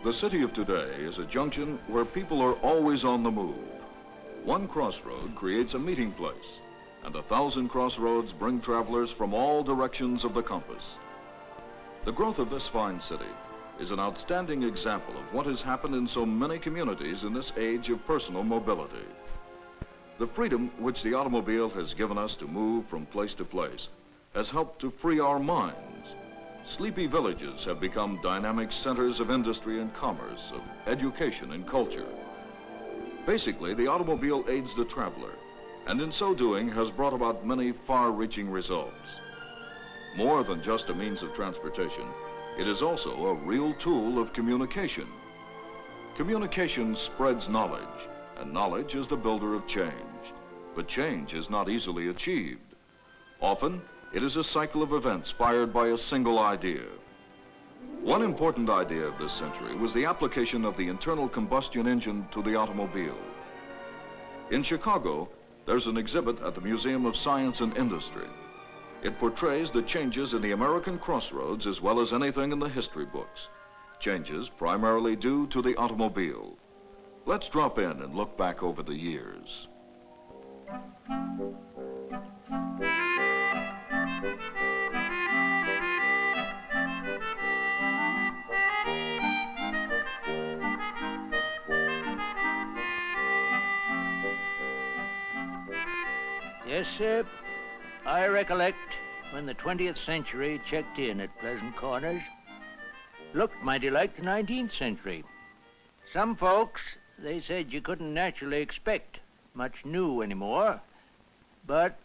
The city of today is a junction where people are always on the move. One crossroad creates a meeting place, and 1,000 crossroads bring travelers from all directions of the compass. The growth of this fine city is an outstanding example of what has happened in so many communities in this age of personal mobility. The freedom which the automobile has given us to move from place to place has helped to free our minds. Sleepy villages have become dynamic centers of industry and commerce, of education and culture. Basically, the automobile aids the traveler, and in so doing has brought about many far-reaching results. More than just a means of transportation, it is also a real tool of communication. Communication spreads knowledge, and knowledge is the builder of change. But change is not easily achieved. Often, it is a cycle of events fired by a single idea. One important idea of this century was the application of the internal combustion engine to the automobile. In Chicago, there's an exhibit at the Museum of Science and Industry. It portrays the changes in the American crossroads as well as anything in the history books. Changes primarily due to the automobile. Let's drop in and look back over the years. Yes, sir. I recollect when the 20th century checked in at Pleasant Corners. Looked mighty like the 19th century. Some folks, they said you couldn't naturally expect much new anymore. But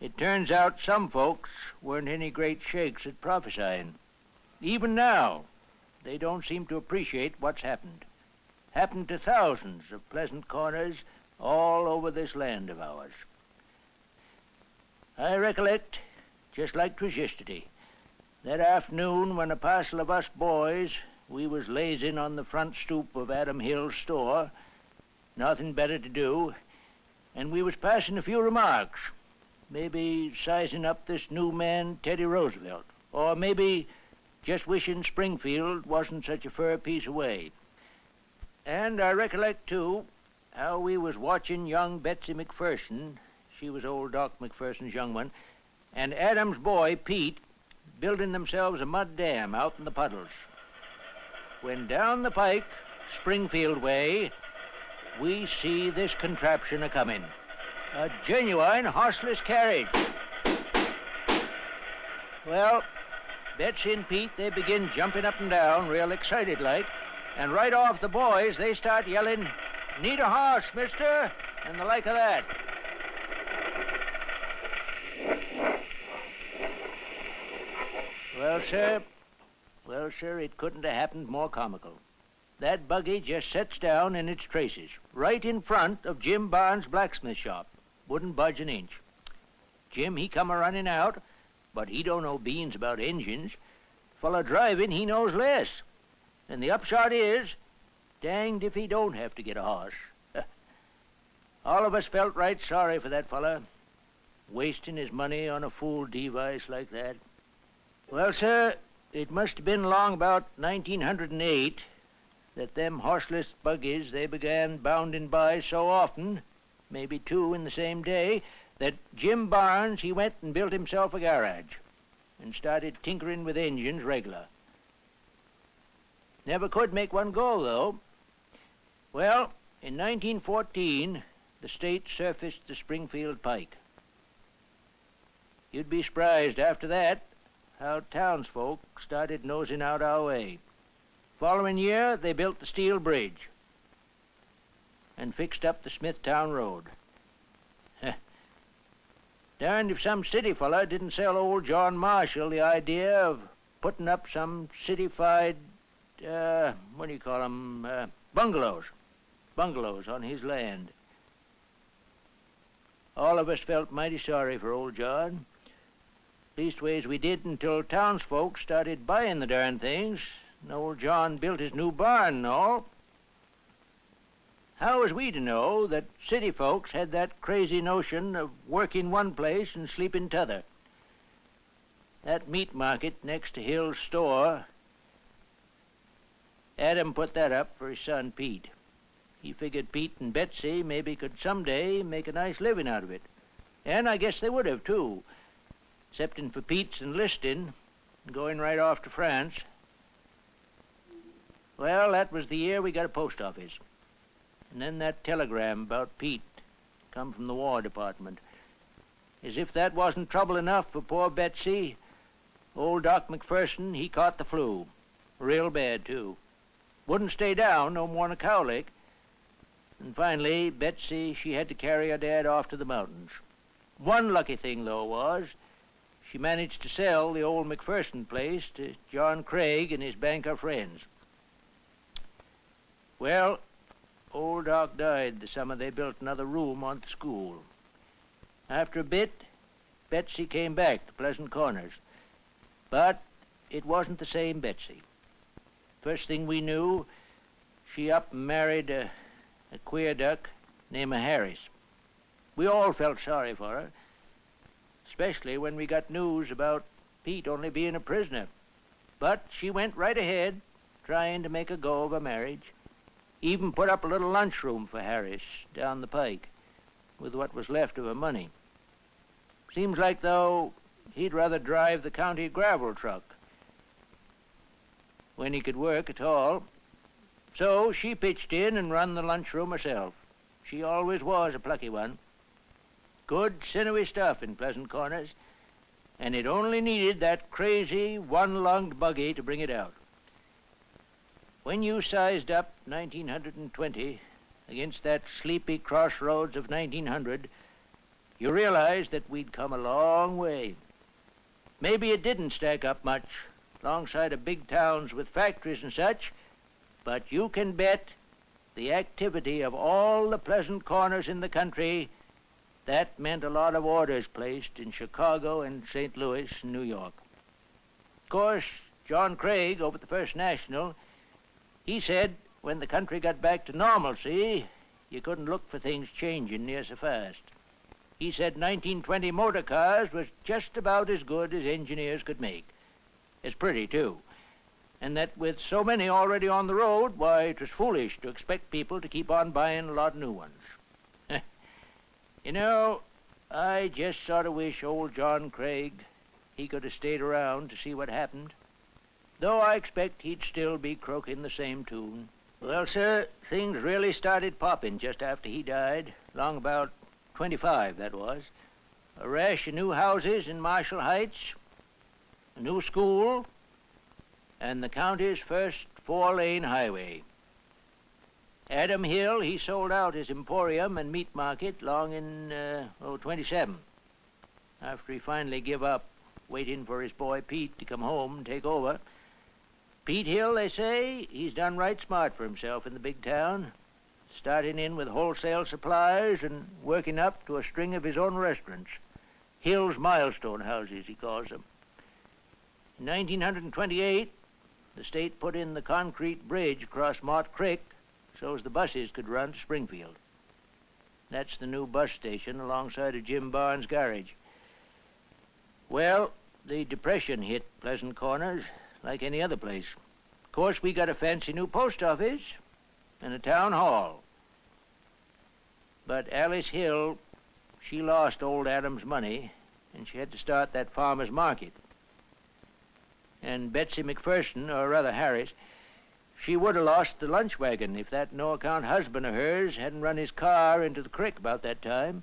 it turns out some folks weren't any great shakes at prophesying. Even now, they don't seem to appreciate what's happened. Happened to thousands of Pleasant Corners all over this land of ours. I recollect, just like 'twas yesterday, that afternoon when a parcel of us boys, we was lazing on the front stoop of Adam Hill's store, nothing better to do, and we was passing a few remarks, maybe sizing up this new man, Teddy Roosevelt, or maybe just wishing Springfield wasn't such a fur piece away. And I recollect, too, how we was watching young Betsy McPherson, she was old Doc McPherson's young one, and Adam's boy, Pete, building themselves a mud dam out in the puddles. When down the pike, Springfield way, we see this contraption a-coming. A genuine horseless carriage. Well, Betsy and Pete, they begin jumping up and down, real excited like, and right off the boys, they start yelling, "Need a horse, mister," and the like of that. Well, sir, it couldn't have happened more comical. That buggy just sets down in its traces, right in front of Jim Barnes' blacksmith shop. Wouldn't budge an inch. Jim, he come a-running out, but he don't know beans about engines. Fella driving, he knows less. And the upshot is, danged if he don't have to get a horse. All of us felt right sorry for that fella, wasting his money on a fool device like that. Well, sir, it must have been along about 1908 that them horseless buggies, they began bounding by so often, maybe two in the same day, that Jim Barnes, he went and built himself a garage and started tinkering with engines regular. Never could make one go, though. Well, in 1914, the state surfaced the Springfield Pike. You'd be surprised after that how townsfolk started nosing out our way. Following year, they built the steel bridge and fixed up the Smithtown Road. Darned if some city fella didn't sell old John Marshall the idea of putting up some city-fied, bungalows. Bungalows on his land. All of us felt mighty sorry for old John. Leastways, we did until townsfolk started buying the darn things, and old John built his new barn and all. How was we to know that city folks had that crazy notion of working one place and sleeping t'other? That meat market next to Hill's store, Adam put that up for his son Pete. He figured Pete and Betsy maybe could someday make a nice living out of it. And I guess they would have, too, excepting for Pete's enlisting and going right off to France. Well, that was the year we got a post office. And then that telegram about Pete come from the War Department. As if that wasn't trouble enough for poor Betsy, old Doc McPherson, he caught the flu. Real bad, too. Wouldn't stay down no more'n a cowlick. And finally, Betsy, she had to carry her dad off to the mountains. One lucky thing, though, was she managed to sell the old McPherson place to John Craig and his banker friends. Well, old Doc died the summer they built another room on the school. After a bit, Betsy came back to Pleasant Corners. But it wasn't the same Betsy. First thing we knew, she up and married a queer duck named Harris. We all felt sorry for her, especially when we got news about Pete only being a prisoner. But she went right ahead, trying to make a go of her marriage. Even put up a little lunchroom for Harris down the pike with what was left of her money. Seems like, though, he'd rather drive the county gravel truck when he could work at all. So she pitched in and run the lunchroom herself. She always was a plucky one. Good, sinewy stuff in Pleasant Corners, and it only needed that crazy, one-lunged buggy to bring it out. When you sized up 1920 against that sleepy crossroads of 1900, you realized that we'd come a long way. Maybe it didn't stack up much alongside of big towns with factories and such, but you can bet the activity of all the Pleasant Corners in the country, that meant a lot of orders placed in Chicago and St. Louis and New York. Of course, John Craig over at the First National, he said when the country got back to normalcy, you couldn't look for things changing near so fast. He said 1920 motor cars was just about as good as engineers could make. It's pretty, too. And that with so many already on the road, why, it was foolish to expect people to keep on buying a lot of new ones. You know, I just sort of wish old John Craig, he could have stayed around to see what happened. Though I expect he'd still be croaking the same tune. Well, sir, things really started popping just after he died, long about 25, that was. A rash of new houses in Marshall Heights, a new school, and the county's first 4-lane highway. Adam Hill, he sold out his emporium and meat market long in, 27, after he finally give up waiting for his boy Pete to come home and take over. Pete Hill, they say, he's done right smart for himself in the big town, starting in with wholesale supplies and working up to a string of his own restaurants. Hill's Milestone Houses, he calls them. In 1928, the state put in the concrete bridge across Mott Creek so as the buses could run to Springfield. That's the new bus station alongside of Jim Barnes' garage. Well, the Depression hit Pleasant Corners like any other place. Of course, we got a fancy new post office and a town hall. But Alice Hill, she lost old Adam's money, and she had to start that farmer's market. And Betsy McPherson, or rather Harris, she would have lost the lunch wagon if that no-account husband of hers hadn't run his car into the creek about that time.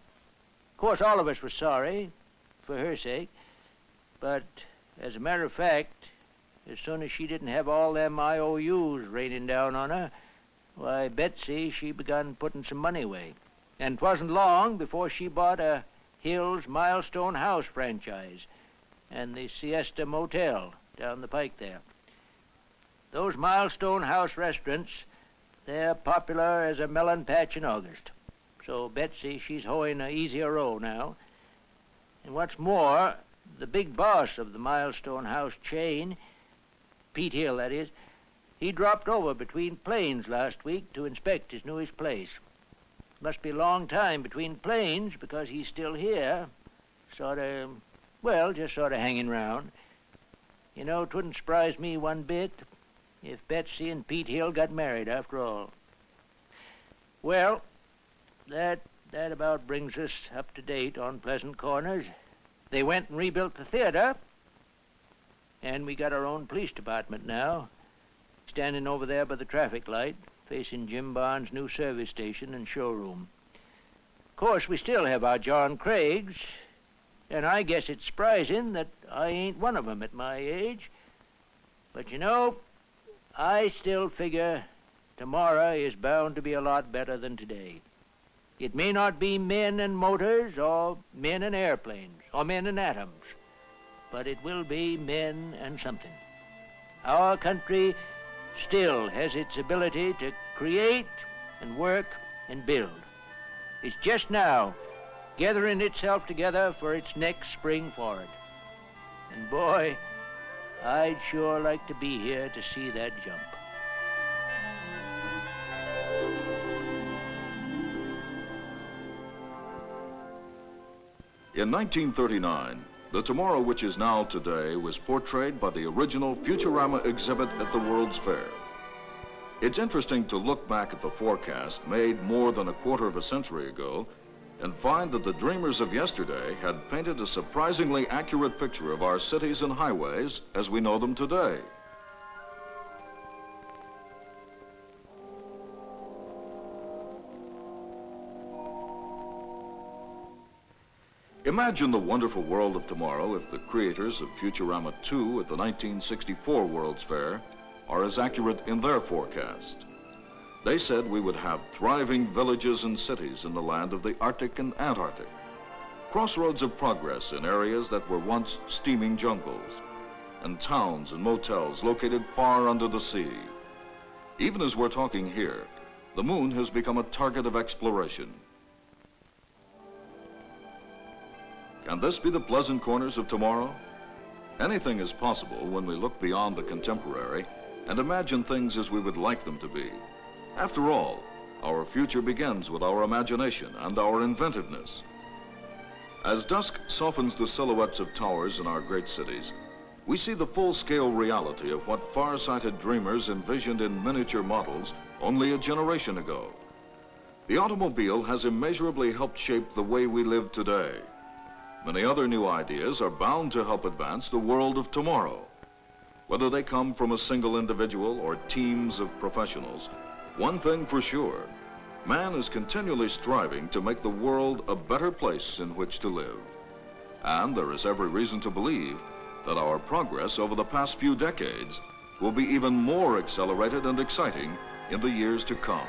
Of course, all of us were sorry, for her sake, but as a matter of fact, as soon as she didn't have all them IOUs raining down on her, why, Betsy, she begun putting some money away. And 'twasn't long before she bought a Hill's Milestone House franchise and the Siesta Motel down the pike there. Those Milestone House restaurants, they're popular as a melon patch in August. So Betsy, she's hoeing a easier row now. And what's more, the big boss of the Milestone House chain, Pete Hill, that is, he dropped over between planes last week to inspect his newest place. Must be a long time between planes because he's still here, just sort of hanging round. You know, 'twouldn't surprise me one bit if Betsy and Pete Hill got married after all. Well, that about brings us up to date on Pleasant Corners. They went and rebuilt the theater, and we got our own police department now, standing over there by the traffic light, facing Jim Barnes' new service station and showroom. Of course, we still have our John Craigs, and I guess it's surprising that I ain't one of 'em at my age. But you know, I still figure tomorrow is bound to be a lot better than today. It may not be men and motors, or men and airplanes, or men and atoms, but it will be men and something. Our country still has its ability to create and work and build. It's just now gathering itself together for its next spring forward. And boy, I'd sure like to be here to see that jump. In 1939, the tomorrow which is now today was portrayed by the original Futurama exhibit at the World's Fair. It's interesting to look back at the forecast made more than a quarter of a century ago and find that the dreamers of yesterday had painted a surprisingly accurate picture of our cities and highways as we know them today. Imagine the wonderful world of tomorrow if the creators of Futurama 2 at the 1964 World's Fair are as accurate in their forecast. They said we would have thriving villages and cities in the land of the Arctic and Antarctic, crossroads of progress in areas that were once steaming jungles, and towns and motels located far under the sea. Even as we're talking here, the moon has become a target of exploration. Can this be the pleasant corners of tomorrow? Anything is possible when we look beyond the contemporary and imagine things as we would like them to be. After all, our future begins with our imagination and our inventiveness. As dusk softens the silhouettes of towers in our great cities, we see the full-scale reality of what far-sighted dreamers envisioned in miniature models only a generation ago. The automobile has immeasurably helped shape the way we live today. Many other new ideas are bound to help advance the world of tomorrow. Whether they come from a single individual or teams of professionals, one thing for sure, man is continually striving to make the world a better place in which to live. And there is every reason to believe that our progress over the past few decades will be even more accelerated and exciting in the years to come.